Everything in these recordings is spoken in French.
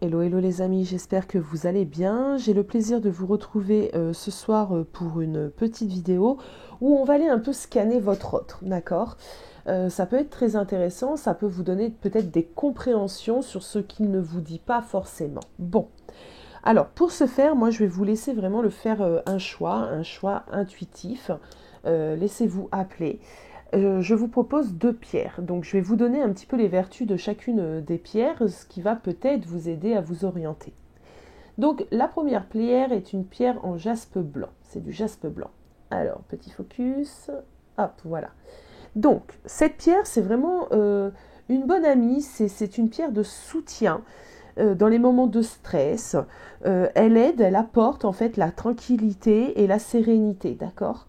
Hello, hello les amis, j'espère que vous allez bien. J'ai le plaisir de vous retrouver ce soir pour une petite vidéo où on va aller un peu scanner votre autre, d'accord? Ça peut être très intéressant, ça peut vous donner peut-être des compréhensions sur ce qu'il ne vous dit pas forcément. Bon, alors pour ce faire, moi je vais vous laisser vraiment le faire un choix intuitif. Laissez-vous appeler. Je vous propose deux pierres. Donc, je vais vous donner un petit peu les vertus de chacune des pierres, ce qui va peut-être vous aider à vous orienter. Donc, la première pierre est une pierre en jaspe blanc. C'est du jaspe blanc. Alors, petit focus. Hop, voilà. Donc, cette pierre, c'est vraiment une bonne amie. C'est une pierre de soutien dans les moments de stress. Elle aide, elle apporte en fait la tranquillité et la sérénité, d'accord?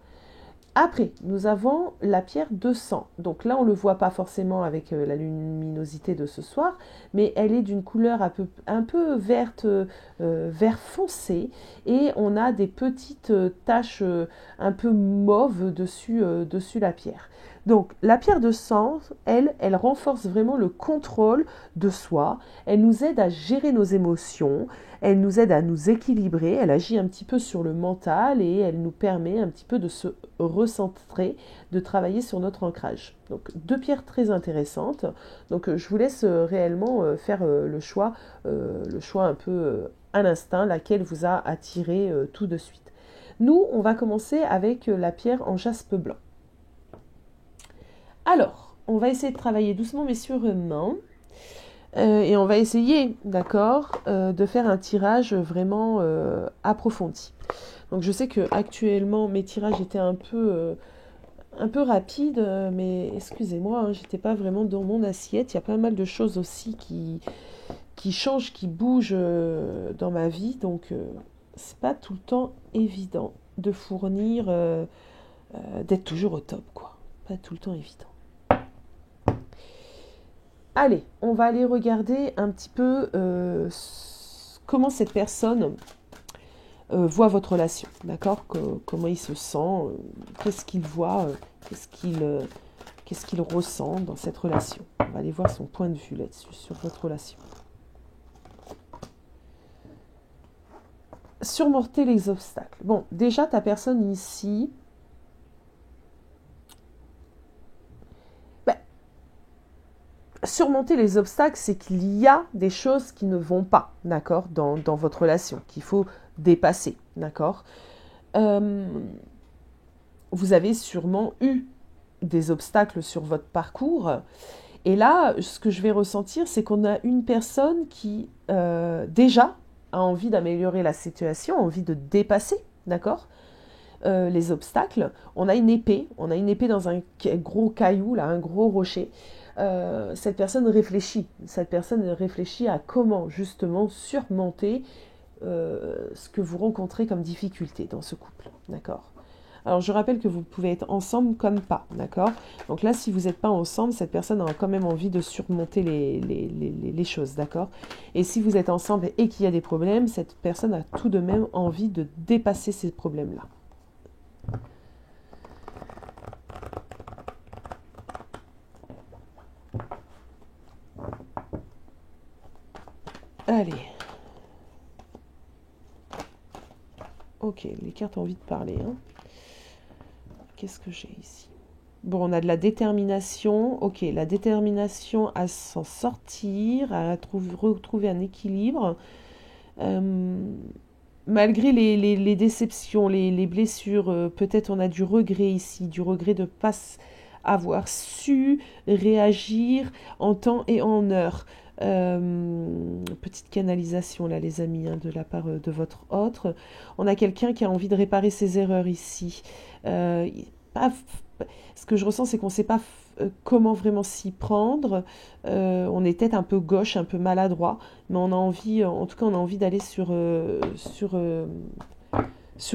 Après, nous avons la pierre de sang. Donc là, on ne le voit pas forcément avec la luminosité de ce soir, mais elle est d'une couleur un peu verte, vert foncé, et on a des petites taches un peu mauves dessus la pierre. Donc la pierre de sang, elle renforce vraiment le contrôle de soi, elle nous aide à gérer nos émotions, elle nous aide à nous équilibrer, elle agit un petit peu sur le mental et elle nous permet un petit peu de se recentrer, de travailler sur notre ancrage. Donc deux pierres très intéressantes. Donc je vous laisse réellement faire le choix un peu à l'instinct, laquelle vous a attiré tout de suite. Nous, on va commencer avec la pierre en jaspe blanc. Alors, on va essayer de travailler doucement mais sûrement. Et on va essayer, d'accord, de faire un tirage vraiment approfondi. Donc je sais que actuellement mes tirages étaient un peu rapides, mais excusez-moi, hein, j'étais pas vraiment dans mon assiette. Il y a pas mal de choses aussi qui changent, qui bougent dans ma vie, donc c'est pas tout le temps évident de fournir, d'être toujours au top, quoi. Pas tout le temps évident. Allez, on va aller regarder un petit peu comment cette personne voit votre relation, d'accord? Comment il se sent, qu'est-ce qu'il voit, qu'est-ce qu'il ressent dans cette relation. On va aller voir son point de vue là-dessus, sur votre relation. Surmonter les obstacles. Bon, déjà, ta personne ici, surmonter les obstacles, c'est qu'il y a des choses qui ne vont pas, d'accord, dans votre relation, qu'il faut dépasser, d'accord. Vous avez sûrement eu des obstacles sur votre parcours. Et là, ce que je vais ressentir, c'est qu'on a une personne qui, déjà, a envie d'améliorer la situation, a envie de dépasser, d'accord, les obstacles. On a une épée dans un gros caillou, là, un gros rocher. Cette personne réfléchit à comment, justement, surmonter ce que vous rencontrez comme difficulté dans ce couple, d'accord. Alors, je rappelle que vous pouvez être ensemble comme pas, d'accord? Donc là, si vous n'êtes pas ensemble, cette personne a quand même envie de surmonter les choses, d'accord? Et si vous êtes ensemble et qu'il y a des problèmes, cette personne a tout de même envie de dépasser ces problèmes-là. Allez. Ok, les cartes ont envie de parler, hein. Qu'est-ce que j'ai ici? Bon, on a de la détermination. Ok, la détermination à s'en sortir, à retrouver un équilibre. Malgré les déceptions, les blessures, peut-être on a du regret ici, du regret de ne pas avoir su réagir en temps et en heure. Petite canalisation là les amis, hein, de la part de votre autre. On a quelqu'un qui a envie de réparer ses erreurs ici. Pas, ce que je ressens, c'est qu'on ne sait pas comment vraiment s'y prendre. On est peut-être un peu gauche, un peu maladroit, mais on a envie, en tout cas on a envie d'aller sur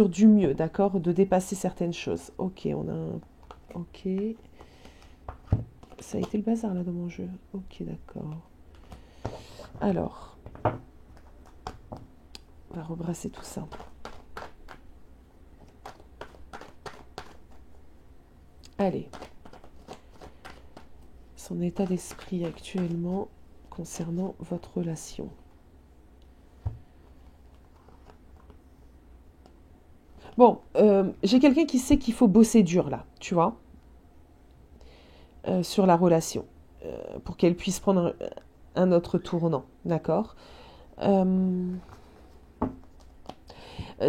du mieux, d'accord, de dépasser certaines choses. Ok, on a un... Ok, ça a été le bazar là dans mon jeu. Ok, d'accord. Alors, on va rebrasser tout ça. Allez. Son état d'esprit actuellement concernant votre relation. Bon, j'ai quelqu'un qui sait qu'il faut bosser dur là, tu vois, sur la relation, pour qu'elle puisse prendre un autre tournant, d'accord. Euh,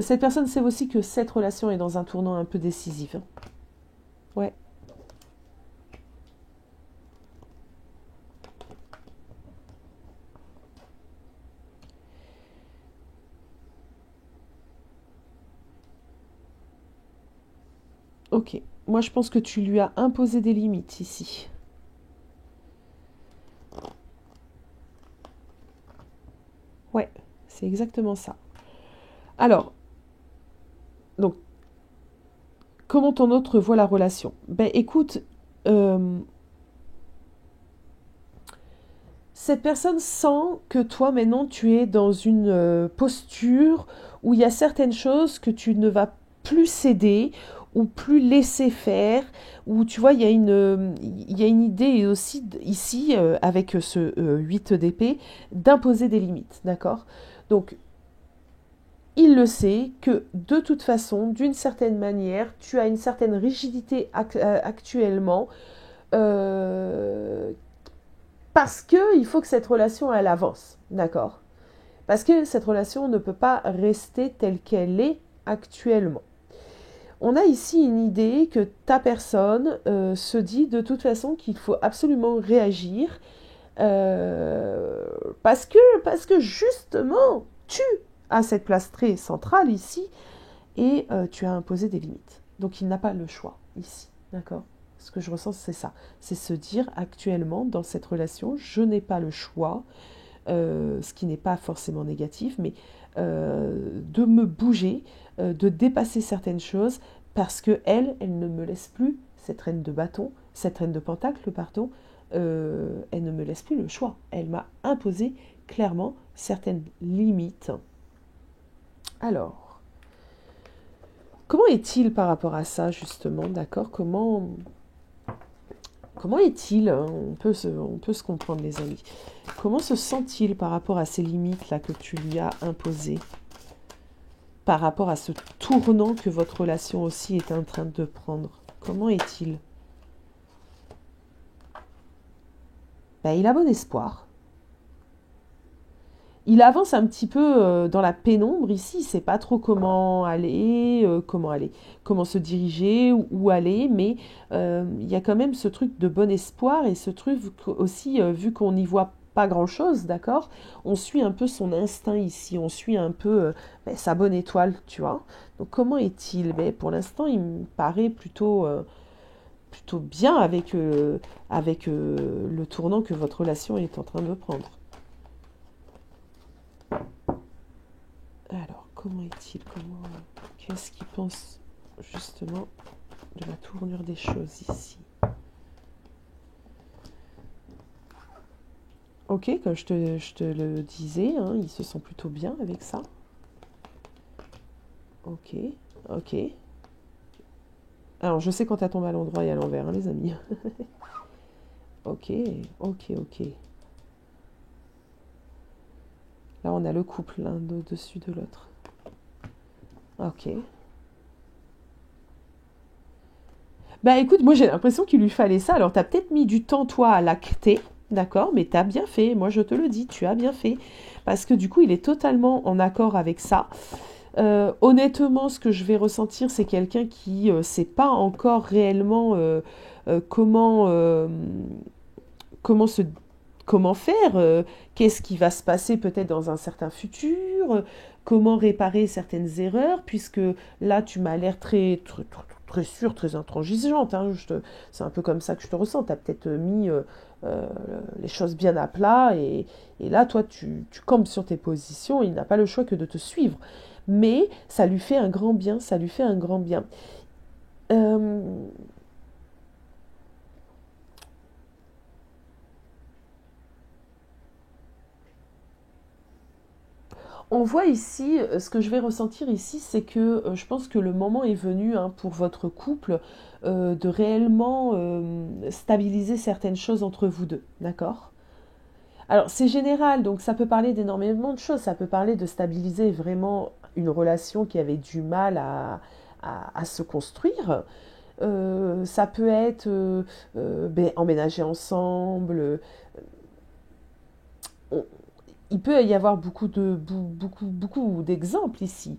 Cette personne sait aussi que cette relation est dans un tournant un peu décisif, hein. Ouais, ok. Moi, je pense que tu lui as imposé des limites ici. Ouais, c'est exactement ça. Alors, donc, comment ton autre voit la relation? Ben, écoute, euh, cette personne sent que toi, maintenant, tu es dans une posture où il y a certaines choses que tu ne vas plus céder ou plus laisser faire, où tu vois, il y a une idée aussi ici, avec ce 8 d'épée, d'imposer des limites, d'accord. Donc, il le sait que de toute façon, d'une certaine manière, tu as une certaine rigidité actuellement, euh, parce que il faut que cette relation elle avance, d'accord. Parce que cette relation ne peut pas rester telle qu'elle est actuellement. On a ici une idée que ta personne se dit de toute façon qu'il faut absolument réagir, euh, parce que justement tu as cette place très centrale ici et tu as imposé des limites. Donc il n'a pas le choix ici, d'accord. Ce que je ressens, c'est ça. C'est se dire actuellement, dans cette relation, je n'ai pas le choix, ce qui n'est pas forcément négatif, mais de me bouger, de dépasser certaines choses, parce que elle ne me laisse plus, cette reine de bâton, cette reine de pentacle, pardon, elle ne me laisse plus le choix. Elle m'a imposé clairement certaines limites. Alors, comment est-il par rapport à ça, justement, d'accord. Comment est-il, hein, on peut se comprendre, les amis. Comment se sent-il par rapport à ces limites-là que tu lui as imposées, par rapport à ce tournant que votre relation aussi est en train de prendre? Comment est-il? Ben, il a bon espoir. Il avance un petit peu dans la pénombre ici, il ne sait pas trop comment se diriger, où aller, mais il y a quand même ce truc de bon espoir et ce truc aussi, vu qu'on n'y voit pas grand-chose, d'accord. On suit un peu son instinct ici, on suit un peu sa bonne étoile, tu vois. Donc comment est-il? Ben, pour l'instant, il me paraît plutôt bien avec le tournant que votre relation est en train de prendre. Alors, comment est-il? Qu'est-ce qu'il pense justement de la tournure des choses ici? Ok, comme je te le disais, hein, il se sent plutôt bien avec ça. Ok, ok. Alors, je sais quand ça tombe à l'endroit et à l'envers, hein, les amis. Ok, ok, ok. Là, on a le couple, l'un au-dessus de l'autre. Ok. Bah écoute, moi j'ai l'impression qu'il lui fallait ça. Alors, t'as peut-être mis du temps, toi, à l'acter, d'accord, mais t'as bien fait. Moi, je te le dis, tu as bien fait. Parce que du coup, il est totalement en accord avec ça. Honnêtement, ce que je vais ressentir, c'est quelqu'un qui ne sait pas encore réellement comment, comment, se, comment faire, qu'est-ce qui va se passer peut-être dans un certain futur, comment réparer certaines erreurs, puisque là, tu m'as l'air très sûre, très intransigeante, hein, c'est un peu comme ça que je te ressens. Tu as peut-être mis euh, les choses bien à plat, et là, toi, tu campes sur tes positions, il n'a pas le choix que de te suivre. Mais ça lui fait un grand bien, ça lui fait un grand bien. Euh, on voit ici, ce que je vais ressentir ici, c'est que je pense que le moment est venu, hein, pour votre couple, de réellement stabiliser certaines choses entre vous deux, d'accord. Alors c'est général, donc ça peut parler d'énormément de choses, ça peut parler de stabiliser vraiment une relation qui avait du mal à se construire. Ça peut être ben, emménager ensemble. On- il peut y avoir beaucoup d'exemples ici.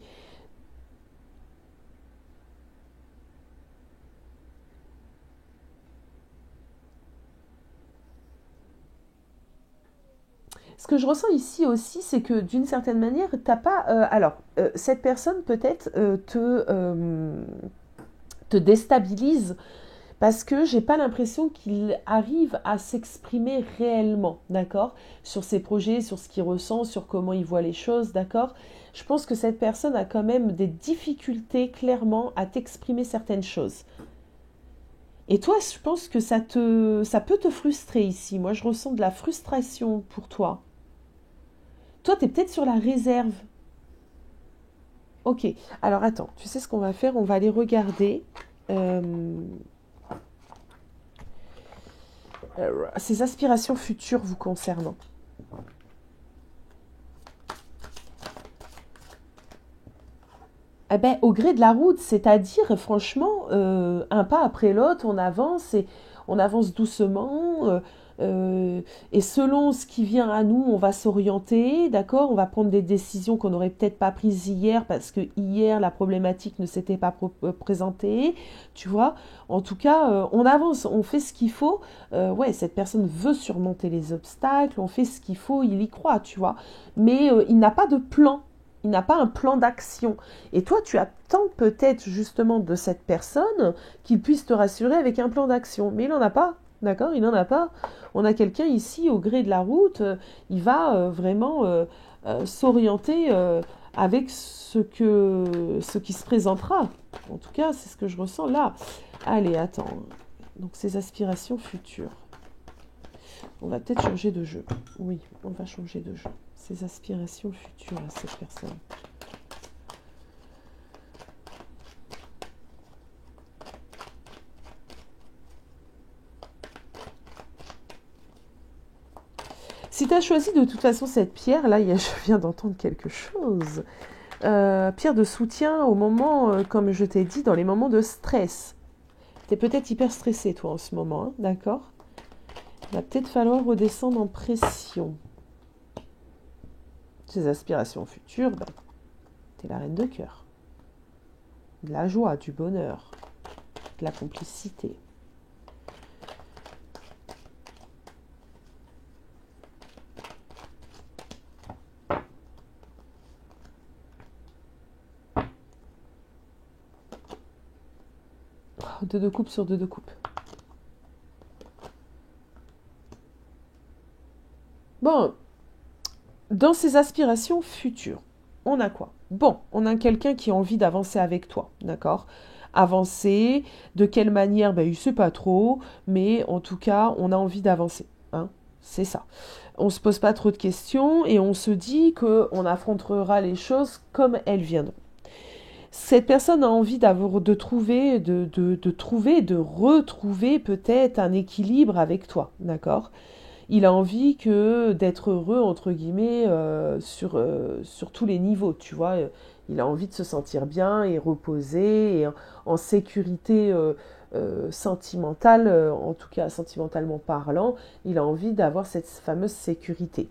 Ce que je ressens ici aussi, c'est que d'une certaine manière, t'as pas. Cette personne peut-être te déstabilise parce que j'ai pas l'impression qu'il arrive à s'exprimer réellement, d'accord, sur ses projets, sur ce qu'il ressent, sur comment il voit les choses, d'accord. Je pense que cette personne a quand même des difficultés clairement à t'exprimer certaines choses. Et toi, je pense que ça peut te frustrer ici. Moi, je ressens de la frustration pour toi. Toi, tu es peut-être sur la réserve. Ok, alors attends, tu sais ce qu'on va faire? On va aller regarder ses aspirations futures vous concernant. Eh ben, au gré de la route, c'est-à-dire, franchement, un pas après l'autre, on avance et on avance doucement. Et selon ce qui vient à nous, on va s'orienter, d'accord. On va prendre des décisions qu'on n'aurait peut-être pas prises hier parce que hier, la problématique ne s'était pas présentée, tu vois. En tout cas, on avance, on fait ce qu'il faut. Ouais, cette personne veut surmonter les obstacles, on fait ce qu'il faut, il y croit, tu vois. Mais il n'a pas de plan. Il n'a pas un plan d'action. Et toi, tu attends peut-être justement de cette personne qu'il puisse te rassurer avec un plan d'action. Mais il n'en a pas. D'accord. Il n'en a pas. On a quelqu'un ici, au gré de la route, il va vraiment s'orienter avec ce qui se présentera. En tout cas, c'est ce que je ressens là. Allez, attends. Donc, ses aspirations futures. On va peut-être changer de jeu. Oui, on va changer de jeu. Ses aspirations futures à cette personne. Si tu as choisi de toute façon cette pierre, là, je viens d'entendre quelque chose. Pierre de soutien au moment, comme je t'ai dit, dans les moments de stress. Tu es peut-être hyper stressé, toi, en ce moment, hein, d'accord? Il va peut-être falloir redescendre en pression. Ces aspirations futures, ben, tu es la reine de cœur. De la joie, du bonheur, de la complicité. Oh, deux coupes sur deux coupes. Bon, dans ces aspirations futures, on a quoi? Bon, on a quelqu'un qui a envie d'avancer avec toi, d'accord? Avancer, de quelle manière? Ben, il ne sait pas trop, mais en tout cas, on a envie d'avancer, hein? C'est ça. On ne se pose pas trop de questions et on se dit qu'on affrontera les choses comme elles viendront. Cette personne a envie de retrouver peut-être un équilibre avec toi, d'accord? Il a envie d'être heureux, entre guillemets, sur tous les niveaux, tu vois. Il a envie de se sentir bien et reposé et en sécurité sentimentale, en tout cas sentimentalement parlant, il a envie d'avoir cette fameuse sécurité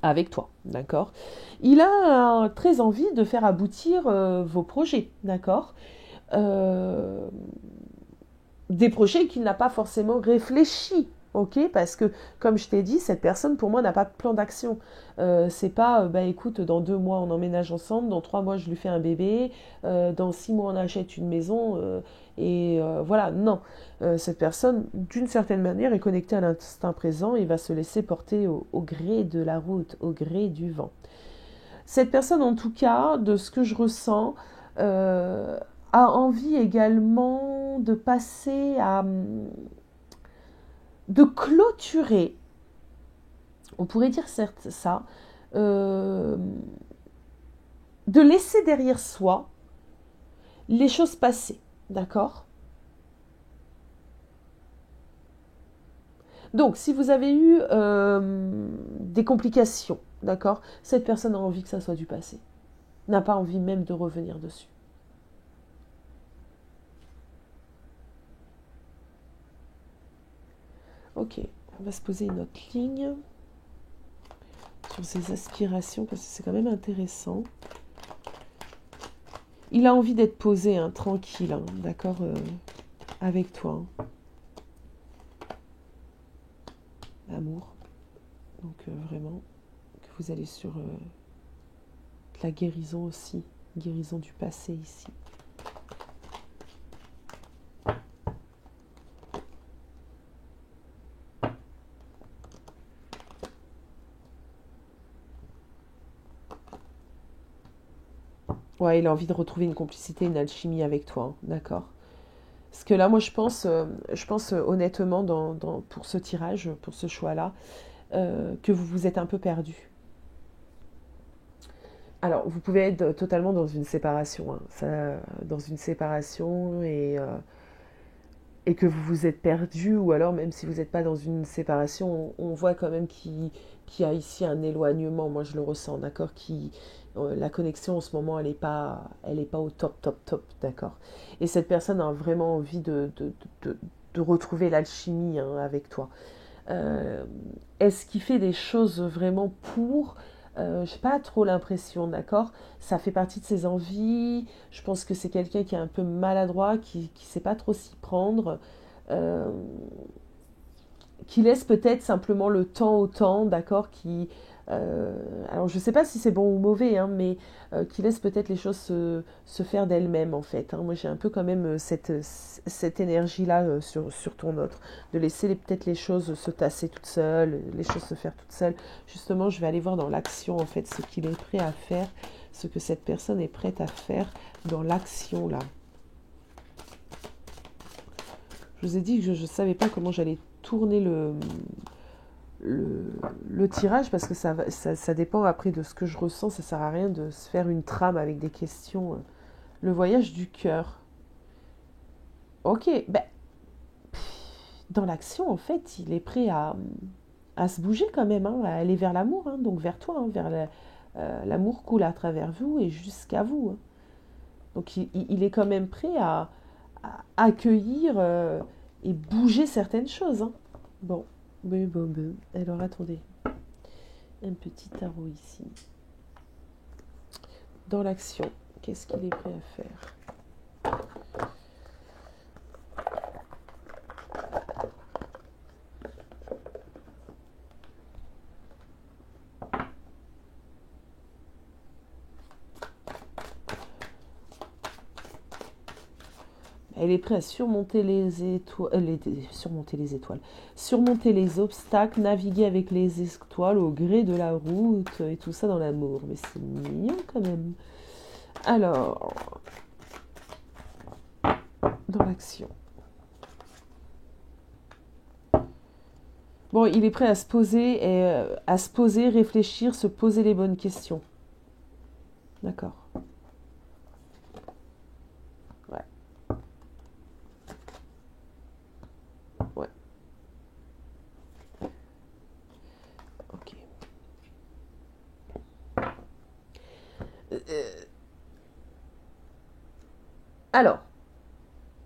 avec toi, d'accord. Il a très envie de faire aboutir vos projets, d'accord. Euh, des projets qu'il n'a pas forcément réfléchi. Ok, parce que comme je t'ai dit, cette personne pour moi n'a pas de plan d'action. C'est pas, bah écoute, dans 2 mois on emménage ensemble, dans 3 mois je lui fais un bébé, dans 6 mois on achète une maison, voilà, non. Cette personne, d'une certaine manière, est connectée à l'instinct présent et va se laisser porter au gré de la route, au gré du vent. Cette personne, en tout cas, de ce que je ressens, euh, a envie également de passer à de clôturer, on pourrait dire certes ça, euh, de laisser derrière soi les choses passées, d'accord. Donc, si vous avez eu des complications, d'accord, cette personne a envie que ça soit du passé. n'a pas envie même de revenir dessus. Ok, on va se poser une autre ligne sur ses aspirations parce que c'est quand même intéressant. Il a envie d'être posé, hein, tranquille, hein, d'accord, avec toi. Hein. L'amour. Donc vraiment, que vous allez sur la guérison aussi, guérison du passé ici. Ouais, il a envie de retrouver une complicité, une alchimie avec toi, hein, d'accord. Parce que là, moi, je pense honnêtement, pour ce tirage, pour ce choix-là, que vous vous êtes un peu perdu. Alors, vous pouvez être totalement dans une séparation, hein, dans une séparation et que vous vous êtes perdu, ou alors même si vous n'êtes pas dans une séparation, on voit quand même qu'il y a ici un éloignement, moi je le ressens, d'accord, la connexion en ce moment, elle est pas au top, top, top, d'accord. Et cette personne a vraiment envie de retrouver l'alchimie, hein, avec toi. Euh, Est-ce qu'il fait des choses vraiment pour je n'ai pas trop l'impression, d'accord. Ça fait partie de ses envies. Je pense que c'est quelqu'un qui est un peu maladroit, qui ne sait pas trop s'y prendre, euh, qui laisse peut-être simplement le temps au temps, d'accord, alors je ne sais pas si c'est bon ou mauvais, hein, mais qui laisse peut-être les choses se faire d'elles-mêmes, en fait. Hein. Moi, j'ai un peu quand même cette énergie-là sur ton autre, de laisser peut-être les choses se tasser toutes seules, les choses se faire toutes seules. Justement, je vais aller voir dans l'action, en fait, ce qu'il est prêt à faire, ce que cette personne est prête à faire dans l'action, là. Je vous ai dit que je ne savais pas comment j'allais tourner le tirage parce que ça dépend après de ce que je ressens. Ça ne sert à rien de se faire une trame avec des questions. Le voyage du cœur. Ok, ben, dans l'action, en fait, il est prêt à se bouger quand même, hein, à aller vers l'amour, hein, donc vers toi, hein, vers l'amour coule à travers vous et jusqu'à vous. Hein. Donc il est quand même prêt à accueillir et bouger certaines choses. Hein. Bon, bon. Alors attendez, un petit tarot ici. Dans l'action, qu'est-ce qu'il est prêt à faire? Elle est prête à surmonter surmonter les obstacles, naviguer avec les étoiles au gré de la route et tout ça dans l'amour. Mais c'est mignon quand même. Alors, dans l'action. Bon, il est prêt à se poser, réfléchir, se poser les bonnes questions. D'accord. Ouais. Ouais. Ok. Alors,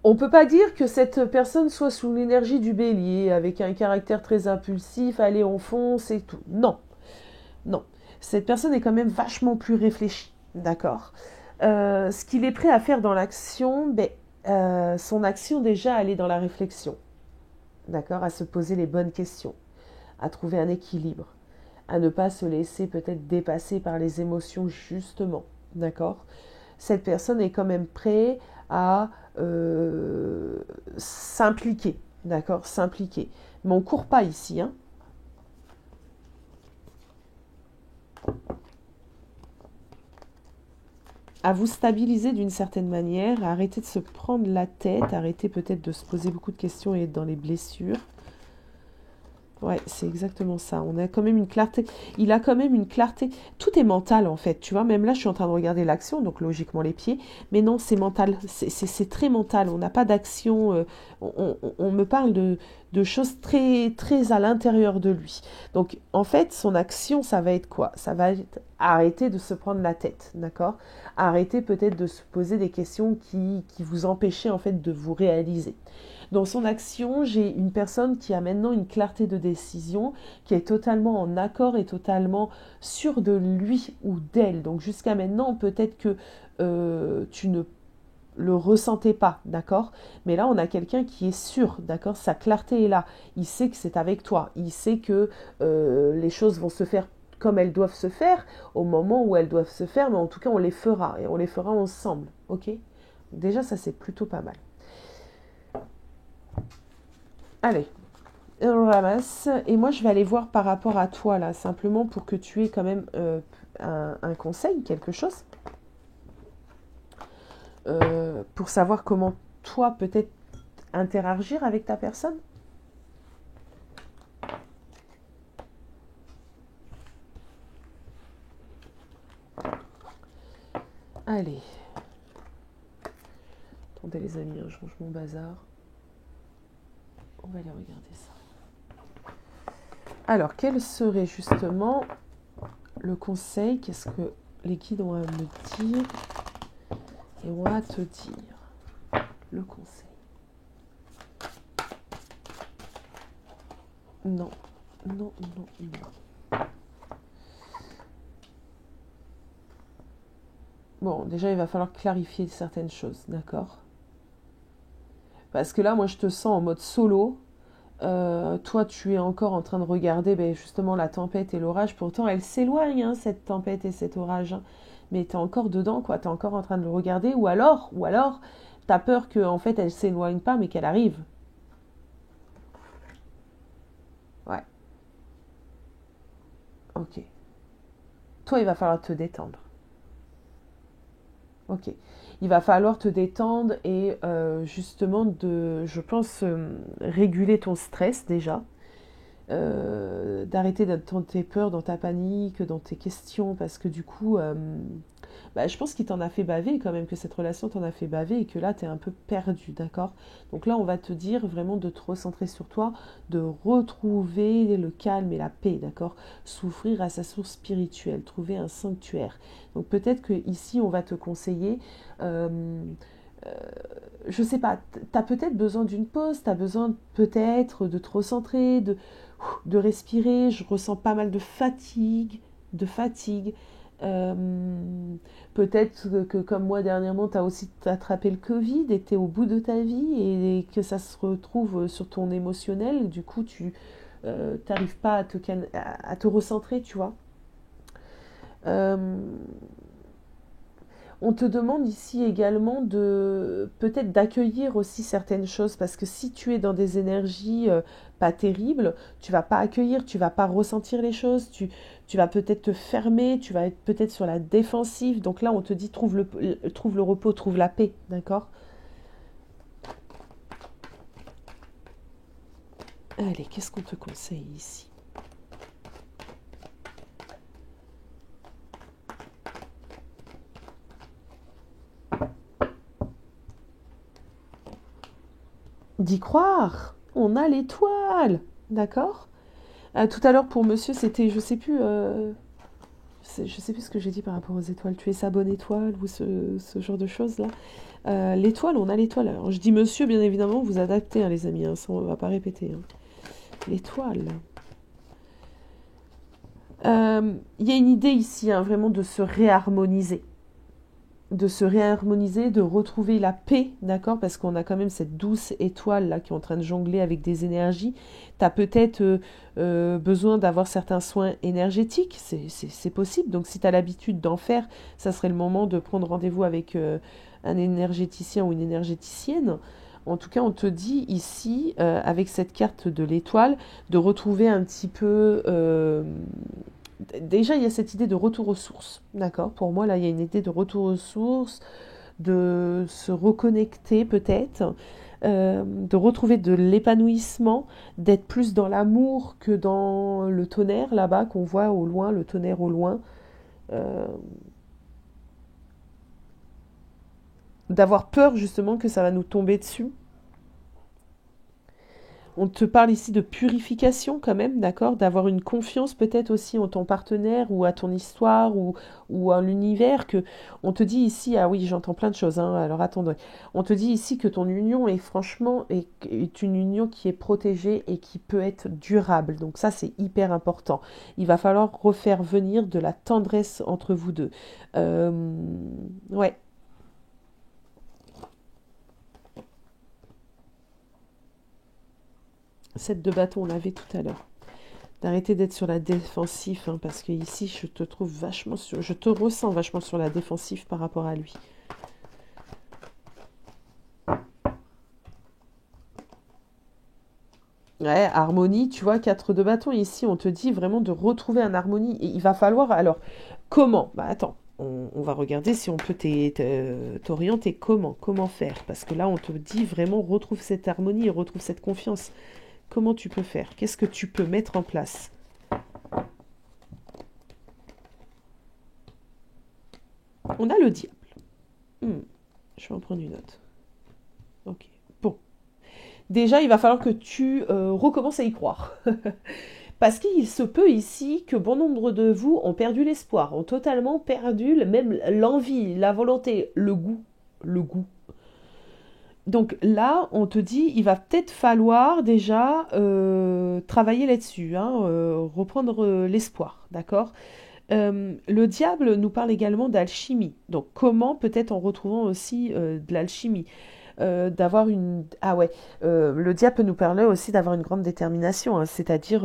on peut pas dire que cette personne soit sous l'énergie du bélier, avec un caractère très impulsif, allez, on fonce et tout. Non, non. Cette personne est quand même vachement plus réfléchie, d'accord. Ce qu'il est prêt à faire dans l'action, son action déjà, elle est dans la réflexion, d'accord, à se poser les bonnes questions, à trouver un équilibre, à ne pas se laisser peut-être dépasser par les émotions justement, d'accord. Cette personne est quand même prête à s'impliquer, d'accord, s'impliquer. Mais on ne court pas ici, hein. À vous stabiliser d'une certaine manière, à arrêter de se prendre la tête, arrêter peut-être de se poser beaucoup de questions et être dans les blessures. Ouais, c'est exactement ça. On a quand même une clarté. Il a quand même une clarté. Tout est mental en fait. Tu vois, même là, je suis en train de regarder l'action, donc logiquement les pieds. Mais non, c'est mental. C'est très mental. On n'a pas d'action. On me parle de choses très, très à l'intérieur de lui. Donc, en fait, son action, ça va être quoi? Ça va être arrêter de se prendre la tête, d'accord? Arrêter peut-être de se poser des questions qui vous empêchaient, en fait, de vous réaliser. Dans son action, j'ai une personne qui a maintenant une clarté de décision, qui est totalement en accord et totalement sûre de lui ou d'elle. Donc jusqu'à maintenant, peut-être que tu ne le ressentais pas, d'accord? Mais là, on a quelqu'un qui est sûr, d'accord? Sa clarté est là. Il sait que c'est avec toi. Il sait que les choses vont se faire comme elles doivent se faire, au moment où elles doivent se faire, mais en tout cas, on les fera, et on les fera ensemble, ok? Déjà, ça, c'est plutôt pas mal. Allez, on ramasse. Et moi, je vais aller voir par rapport à toi, là, simplement pour que tu aies quand même un conseil, quelque chose, pour savoir comment toi, peut-être, interagir avec ta personne. Allez. Attendez les amis, je range mon bazar. On va aller regarder ça. Alors, quel serait justement le conseil? Qu'est-ce que les guides ont à me dire et ont à te dire? Le conseil. Non, non, non, non. Bon, déjà, il va falloir clarifier certaines choses, d'accord? Parce que là, moi, je te sens en mode solo. Toi, tu es encore en train de regarder justement la tempête et l'orage. Pourtant, elle s'éloigne, hein, cette tempête et cet orage. Hein. Mais tu es encore dedans, quoi. Tu es encore en train de le regarder. Ou alors, tu as peur qu'en fait, elle s'éloigne pas, mais qu'elle arrive. Ouais, ok. Toi, il va falloir te détendre. Ok. Il va falloir te détendre et justement, je pense, réguler ton stress déjà. D'arrêter d'être dans tes peurs, dans ta panique, dans tes questions, parce que du coup, je pense qu'il t'en a fait baver quand même, que cette relation t'en a fait baver et que là, tu es un peu perdu, d'accord? Donc là, on va te dire vraiment de te recentrer sur toi, de retrouver le calme et la paix, d'accord? S'ouvrir à sa source spirituelle, trouver un sanctuaire. Donc peut-être que ici, on va te conseiller... je sais pas, tu as peut-être besoin d'une pause, tu as besoin peut-être de te recentrer, de respirer. Je ressens pas mal de fatigue. Euh, peut-être que comme moi dernièrement, tu as aussi attrapé le Covid et tu es au bout de ta vie et que ça se retrouve sur ton émotionnel. Du coup, tu n'arrives pas à te recentrer, tu vois. Euh, On te demande ici également de peut-être d'accueillir aussi certaines choses parce que si tu es dans des énergies pas terribles, tu vas pas accueillir, tu vas pas ressentir les choses, tu vas peut-être te fermer, tu vas être peut-être sur la défensive. Donc là, on te dit trouve le repos, trouve la paix, d'accord? Allez, qu'est-ce qu'on te conseille ici? D'y croire, on a l'étoile, d'accord? Tout à l'heure pour monsieur, c'était, je sais plus, je sais plus ce que j'ai dit par rapport aux étoiles. Tu es sa bonne étoile ou ce genre de choses là. L'étoile, on a l'étoile. Alors je dis monsieur, bien évidemment, vous adaptez, hein, les amis. Hein, ça, on va pas répéter. Hein. L'étoile. Il y a une idée ici, hein, vraiment de se réharmoniser. De se réharmoniser, de retrouver la paix, d'accord? Parce qu'on a quand même cette douce étoile là qui est en train de jongler avec des énergies. Tu as peut-être besoin d'avoir certains soins énergétiques, c'est possible. Donc si tu as l'habitude d'en faire, ça serait le moment de prendre rendez-vous avec un énergéticien ou une énergéticienne. En tout cas, on te dit ici, avec cette carte de l'étoile, de retrouver un petit peu... déjà, il y a cette idée de retour aux sources, d'accord? Pour moi, là, il y a une idée de retour aux sources, de se reconnecter peut-être, de retrouver de l'épanouissement, d'être plus dans l'amour que dans le tonnerre là-bas qu'on voit au loin, le tonnerre au loin. Euh, D'avoir peur justement que ça va nous tomber dessus. On te parle ici de purification quand même, d'accord? D'avoir une confiance peut-être aussi en ton partenaire ou à ton histoire ou à l'univers que on te dit ici, ah oui, j'entends plein de choses, hein, alors attendez. On te dit ici que ton union est franchement est une union qui est protégée et qui peut être durable. Donc ça, c'est hyper important. Il va falloir refaire venir de la tendresse entre vous deux. Euh, ouais. 7 de bâton, on l'avait tout à l'heure. D'arrêter d'être sur la défensive, hein, parce que ici, je te trouve vachement sur... Je te ressens vachement sur la défensive par rapport à lui. Ouais, harmonie, tu vois, 4 de bâton, ici, on te dit vraiment de retrouver un harmonie. Et il va falloir, alors, comment? Bah attends, on va regarder si on peut t'orienter comment faire. Parce que là, on te dit vraiment, retrouve cette harmonie et retrouve cette confiance. Comment tu peux faire? Qu'est-ce que tu peux mettre en place? On a le diable. Hmm, je vais en prendre une note. Ok. Bon. Déjà, il va falloir que tu recommences à y croire. Parce qu'il se peut ici que bon nombre de vous ont perdu l'espoir, ont totalement perdu même l'envie, la volonté, le goût. Le goût. Donc là, on te dit, il va peut-être falloir déjà travailler là-dessus, hein, reprendre l'espoir, d'accord? Le diable nous parle également d'alchimie. Donc comment peut-être en retrouvant aussi de l'alchimie, d'avoir une... Ah ouais, le diable peut nous parler aussi d'avoir une grande détermination, hein, c'est-à-dire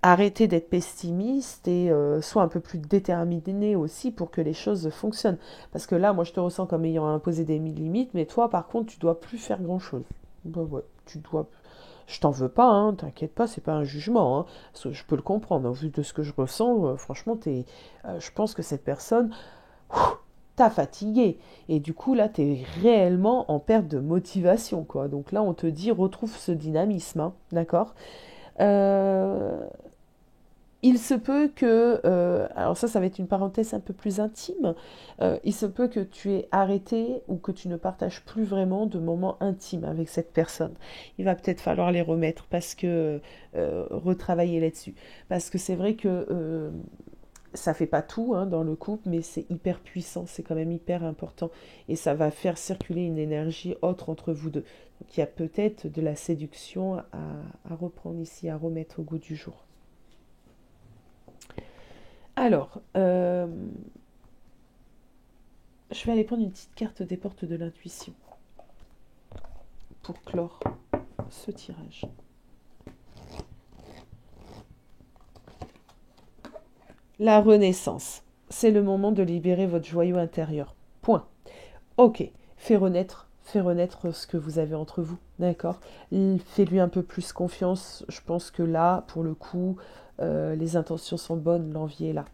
arrêter d'être pessimiste et soit un peu plus déterminé aussi pour que les choses fonctionnent. Parce que là, moi je te ressens comme ayant imposé des limites, mais toi par contre tu dois plus faire grand-chose. Bah ouais, tu dois... Je t'en veux pas, hein, t'inquiète pas, c'est pas un jugement, hein, parce que je peux le comprendre, au vu de ce que je ressens, franchement, je pense que cette personne t'a fatigué, et du coup, là, t'es réellement en perte de motivation, quoi. Donc là, on te dit, retrouve ce dynamisme, hein, d'accord? Euh, il se peut que, alors ça va être une parenthèse un peu plus intime, il se peut que tu aies arrêté ou que tu ne partages plus vraiment de moments intimes avec cette personne. Il va peut-être falloir les remettre parce que, retravailler là-dessus. Parce que c'est vrai que ça fait pas tout, hein, dans le couple, mais c'est hyper puissant, c'est quand même hyper important. Et ça va faire circuler une énergie autre entre vous deux. Donc il y a peut-être de la séduction à reprendre ici, à remettre au goût du jour. Alors, je vais aller prendre une petite carte des portes de l'intuition pour clore ce tirage. La renaissance. C'est le moment de libérer votre joyau intérieur. Point. Ok. Fais renaître ce que vous avez entre vous. D'accord? Fais-lui un peu plus confiance. Je pense que là, pour le coup, les intentions sont bonnes, l'envie est là.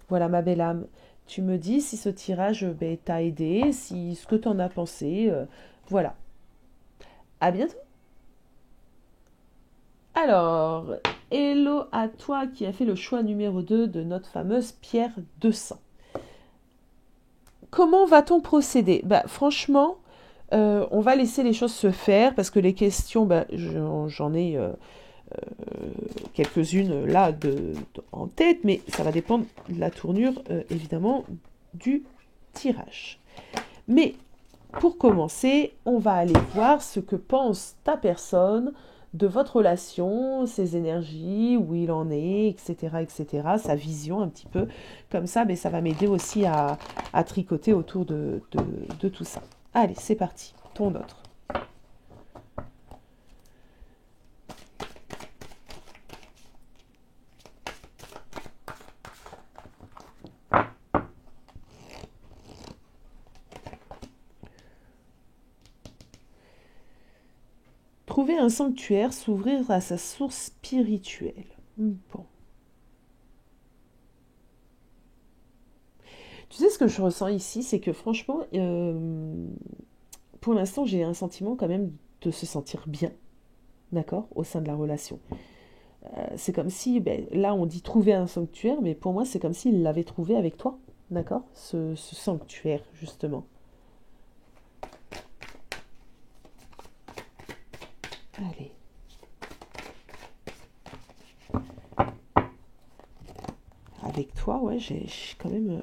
Voilà, ma belle âme. Tu me dis si ce tirage t'a aidé, si ce que tu en as pensé. Voilà. À bientôt. Alors, hello à toi qui as fait le choix numéro 2 de notre fameuse pierre 200. Comment va-t-on procéder? Bah, franchement, on va laisser les choses se faire parce que les questions, bah, j'en ai quelques-unes là en tête, mais ça va dépendre de la tournure, évidemment, du tirage. Mais pour commencer, on va aller voir ce que pense ta personne de votre relation, ses énergies, où il en est, etc., sa vision un petit peu. Comme ça, mais ça va m'aider aussi à tricoter autour de tout ça. Allez, c'est parti, ton autre. Trouver un sanctuaire, s'ouvrir à sa source spirituelle. Bon. Tu sais ce que je ressens ici, c'est que franchement, pour l'instant, j'ai un sentiment quand même de se sentir bien, d'accord, au sein de la relation. C'est comme si, ben, là on dit trouver un sanctuaire, mais pour moi c'est comme s'il l'avait trouvé avec toi, d'accord, ce sanctuaire justement. Allez. avec toi, ouais, j'ai quand même...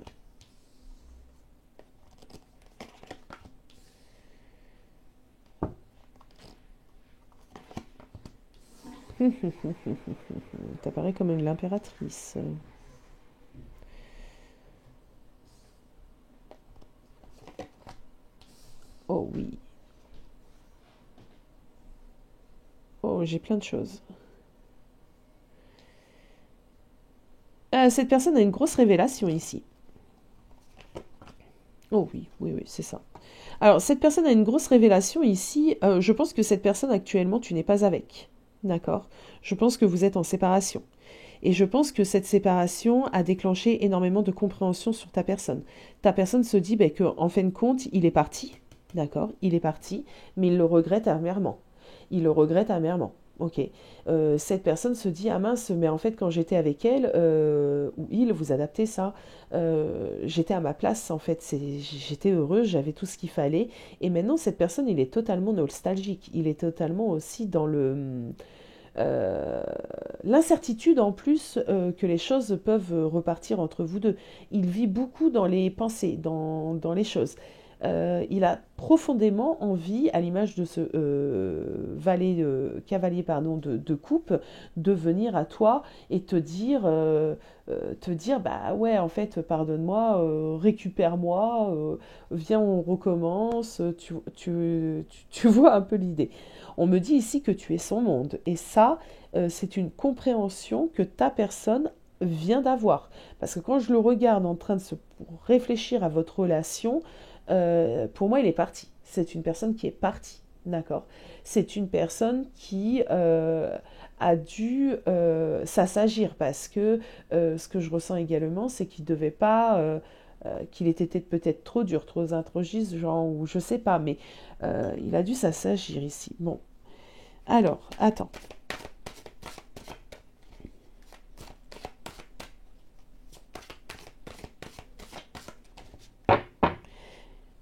T'apparais comme l'impératrice. Oh oui. Oh, j'ai plein de choses. Cette personne a une grosse révélation ici. Oh oui, oui, oui, c'est ça. Alors, cette personne a une grosse révélation ici. Je pense que cette personne actuellement, tu n'es pas avec. D'accord? Je pense que vous êtes en séparation. Et je pense que cette séparation a déclenché énormément de compréhension sur ta personne. Ta personne se dit ben, qu'en fin de compte, il est parti. D'accord? Il est parti, mais il le regrette amèrement. Il le regrette amèrement. Ok. Cette personne se dit, ah mince, mais en fait, quand j'étais avec elle, ou il, vous adaptez ça, j'étais à ma place, en fait, j'étais heureuse, j'avais tout ce qu'il fallait. Et maintenant, cette personne, il est totalement nostalgique. Il est totalement aussi dans euh, l'incertitude en plus que les choses peuvent repartir entre vous deux. Il vit beaucoup dans les pensées, dans les choses. Il a profondément envie, à l'image de ce cavalier pardon, de coupe, de venir à toi et te dire bah ouais, en fait, pardonne-moi, récupère-moi, viens, on recommence. Tu vois un peu l'idée. On me dit ici que tu es son monde. Et ça, c'est une compréhension que ta personne vient d'avoir. Parce que quand je le regarde en train de se réfléchir à votre relation, pour moi, il est parti. C'est une personne qui est partie. D'accord? C'est une personne qui a dû s'assagir parce que ce que je ressens également, c'est qu'il devait pas, qu'il était peut-être trop dur, trop intrusif, genre, ou je sais pas, mais il a dû s'assagir ici. Bon, alors, attends.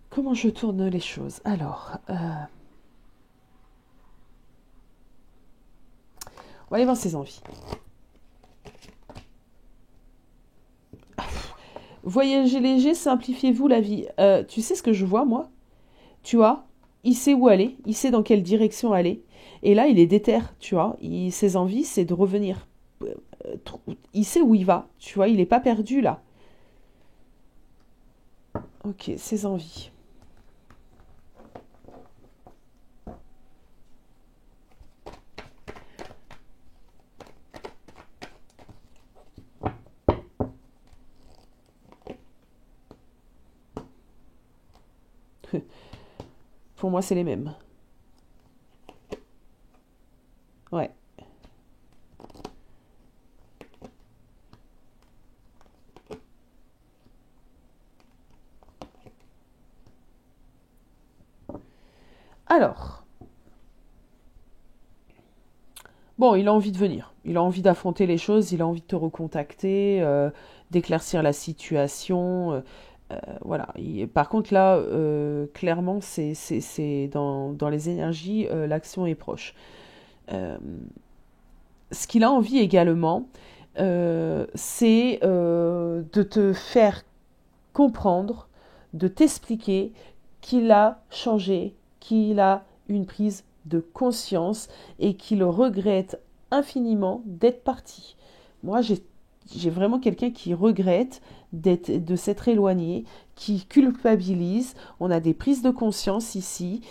Comment je tourne les choses? Alors, on va aller voir ses envies. Voyagez léger, simplifiez-vous la vie. Tu sais ce que je vois, moi? Tu vois, il sait où aller, il sait dans quelle direction aller. Et là, il est déter, tu vois. Ses envies, c'est de revenir. Il sait où il va, tu vois, il n'est pas perdu là. Ok, ses envies. Pour moi, c'est les mêmes. Ouais. Alors, bon, il a envie de venir. Il a envie d'affronter les choses, il a envie de te recontacter, d'éclaircir la situation. Voilà. Par contre, là, clairement, c'est dans les énergies, l'action est proche. Euh, Ce qu'il a envie également, c'est de te faire comprendre, de t'expliquer qu'il a changé, qu'il a une prise de conscience et qu'il regrette infiniment d'être parti. Moi, j'ai vraiment quelqu'un qui regrette de s'être éloigné, qui culpabilise. On a des prises de conscience ici.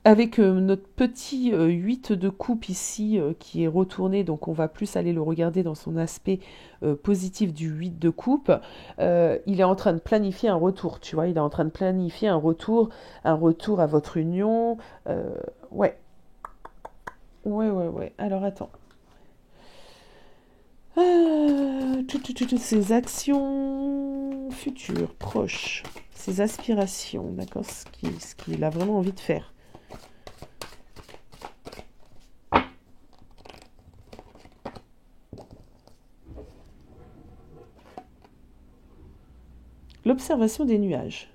Avec notre petit 8 de coupe ici qui est retourné, donc on va plus aller le regarder dans son aspect positif du 8 de coupe, il est en train de planifier un retour, tu vois, il est en train de planifier un retour à votre union. euh, ouais, ouais, ouais, ouais. Alors attends. Toutes ses actions futures, proches, ses aspirations, d'accord, ce qu'il a vraiment envie de faire. L'observation des nuages.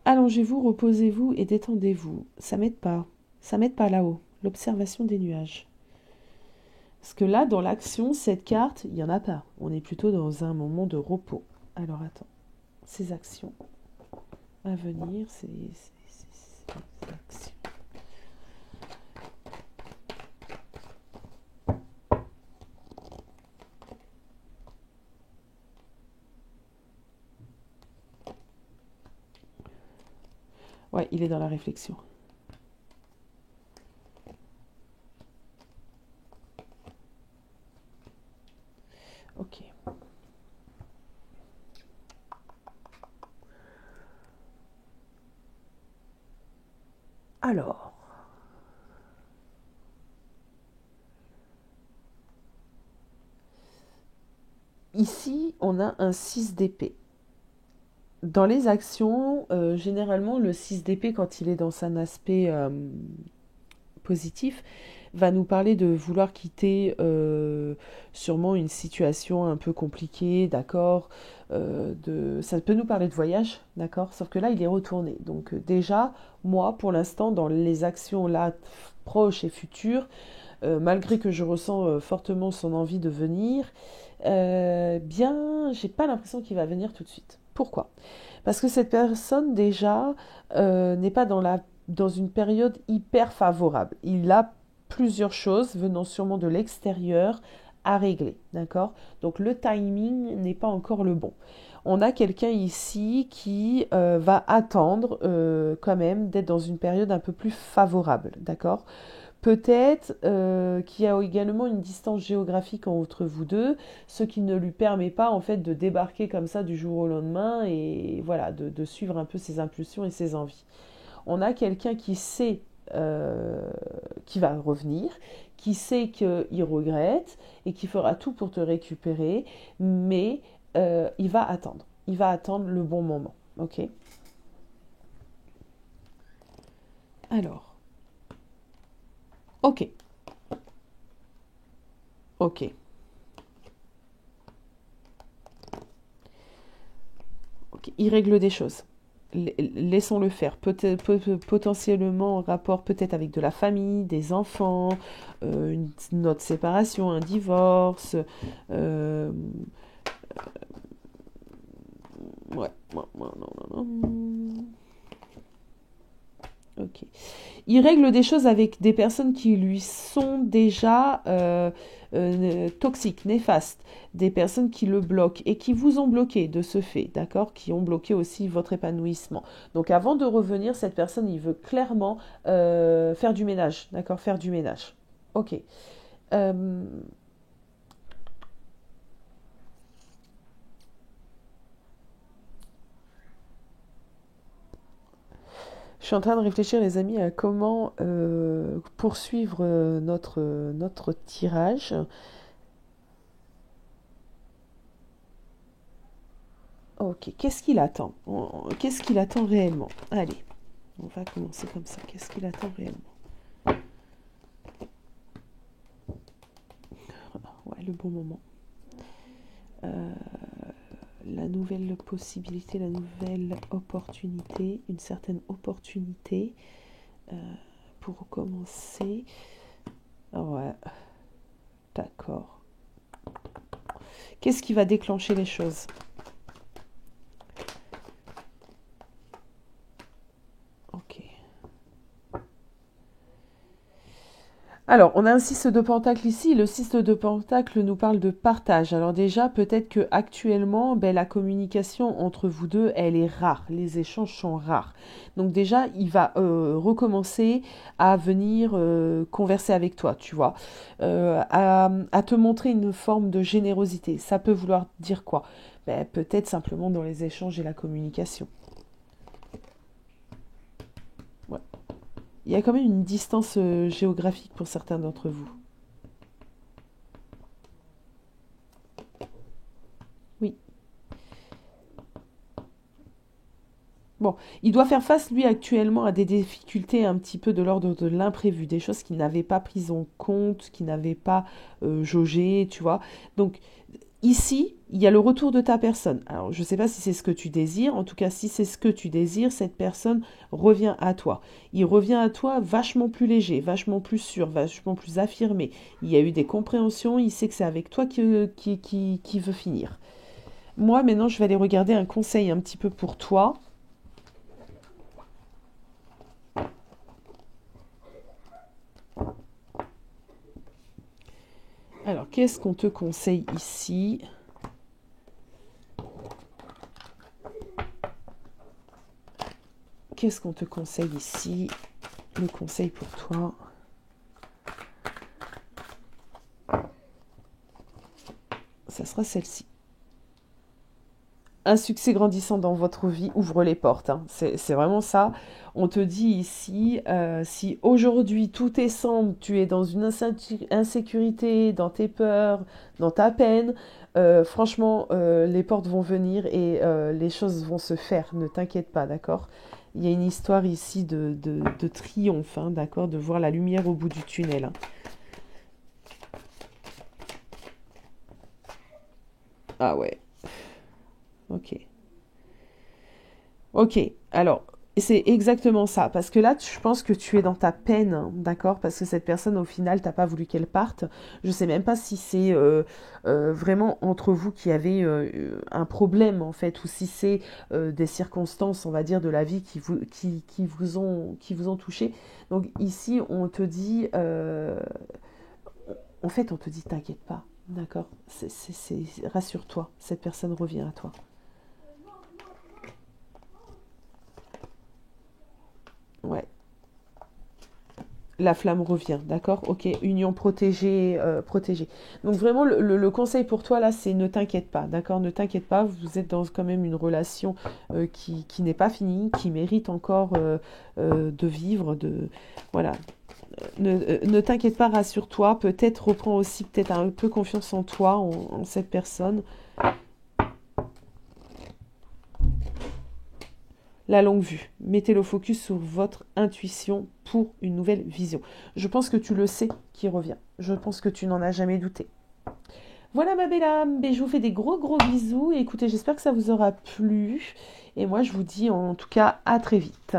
Allongez-vous, reposez-vous et détendez-vous. Ça m'aide pas. Ça m'aide pas là-haut. l'observation des nuages. Parce que là, dans l'action, cette carte, il n'y en a pas. On est plutôt dans un moment de repos. Alors attends, ces actions à venir, ces actions. Ouais, il est dans la réflexion. Ok. Alors. Ici, on a un 6 d'épée. Dans les actions, généralement, le 6 d'épée, quand il est dans un aspect positif, va nous parler de vouloir quitter sûrement une situation un peu compliquée, d'accord, ça peut nous parler de voyage, d'accord, sauf que là, il est retourné. Donc déjà, moi, pour l'instant, dans les actions là, proches et futures, malgré que je ressens fortement son envie de venir, bien, j'ai pas l'impression qu'il va venir tout de suite. Pourquoi? Parce que cette personne, déjà, n'est pas dans une période hyper favorable. Il a plusieurs choses venant sûrement de l'extérieur à régler, d'accord? Donc le timing n'est pas encore le bon. On a quelqu'un ici qui va attendre quand même d'être dans une période un peu plus favorable, d'accord? Peut-être qu'il y a également une distance géographique entre vous deux, ce qui ne lui permet pas en fait de débarquer comme ça du jour au lendemain et voilà, de suivre un peu ses impulsions et ses envies. On a quelqu'un qui sait qui va revenir, qui sait qu'il regrette et qui fera tout pour te récupérer, mais il va attendre. Il va attendre le bon moment. Ok? Alors, ok, ok. Ok. Il règle des choses. Laissons-le faire. Potentiellement en rapport peut-être avec de la famille, des enfants, une autre séparation, un divorce. euh, ouais, non, non, non, non. Ok. Il règle des choses avec des personnes qui lui sont déjà toxiques, néfastes, des personnes qui le bloquent et qui vous ont bloqué de ce fait, d'accord, qui ont bloqué aussi votre épanouissement. Donc avant de revenir, cette personne, il veut clairement faire du ménage, d'accord, faire du ménage. Ok. Euh, je suis en train de réfléchir, les amis, à comment poursuivre notre tirage. Ok, qu'est-ce qu'il attend? Qu'est-ce qu'il attend réellement? Allez, on va commencer comme ça. Qu'est-ce qu'il attend réellement? Ouais, le bon moment. Euh, la nouvelle possibilité, la nouvelle opportunité, une certaine opportunité euh, pour commencer. Ouais, d'accord. Qu'est-ce qui va déclencher les choses? Ok. Alors, on a un 6 de pentacle ici. Le 6 de pentacle nous parle de partage. Alors déjà, peut-être que actuellement, ben, la communication entre vous deux, elle est rare. Les échanges sont rares. Donc déjà, il va recommencer à venir converser avec toi, tu vois, à te montrer une forme de générosité. Ça peut vouloir dire quoi? Ben, peut-être simplement dans les échanges et la communication. Ouais. Il y a quand même une distance géographique pour certains d'entre vous. Oui. Bon, il doit faire face, lui, actuellement, à des difficultés un petit peu de l'ordre de l'imprévu, des choses qu'il n'avait pas prises en compte, qu'il n'avait pas jaugées, tu vois. Donc, Ici, il y a le retour de ta personne. Alors, je ne sais pas si c'est ce que tu désires. En tout cas, si c'est ce que tu désires, cette personne revient à toi. Il revient à toi vachement plus léger, vachement plus sûr, vachement plus affirmé. Il y a eu des compréhensions. Il sait que c'est avec toi qui veut finir. Moi, maintenant, je vais aller regarder un conseil un petit peu pour toi. Alors, qu'est-ce qu'on te conseille ici ? Qu'est-ce qu'on te conseille ici? Le conseil pour toi. Ça sera celle-ci. Un succès grandissant dans votre vie ouvre les portes. Hein. C'est vraiment ça. On te dit ici, si aujourd'hui tout est sombre, tu es dans une insécurité, dans tes peurs, dans ta peine, franchement, les portes vont venir et les choses vont se faire. Ne t'inquiète pas, d'accord? Il y a une histoire ici de triomphe, hein, d'accord? De voir la lumière au bout du tunnel. Hein. Ah ouais, ok. Ok, alors, c'est exactement ça. Parce que là, je pense que tu es dans ta peine, hein, d'accord? Parce que cette personne, au final, t'as pas voulu qu'elle parte. Je sais même pas si c'est vraiment entre vous qui avez un problème, en fait, ou si c'est des circonstances, on va dire, de la vie qui vous ont touché. Donc ici, on te dit, en fait, on te dit, t'inquiète pas, d'accord? Rassure-toi, cette personne revient à toi. Ouais. La flamme revient, d'accord? Ok, union protégée, protégée. Donc vraiment, le conseil pour toi, là, c'est ne t'inquiète pas, d'accord? Ne t'inquiète pas, vous êtes dans quand même une relation qui n'est pas finie, qui mérite encore de vivre, de... Voilà. Ne t'inquiète pas, rassure-toi. Peut-être reprends aussi peut-être un peu confiance en toi, en cette personne. La longue vue. Mettez le focus sur votre intuition pour une nouvelle vision. Je pense que tu le sais qui revient. Je pense que tu n'en as jamais douté. Voilà ma belle âme, je vous fais des gros gros bisous et écoutez, j'espère que ça vous aura plu. Et moi je vous dis en tout cas à très vite.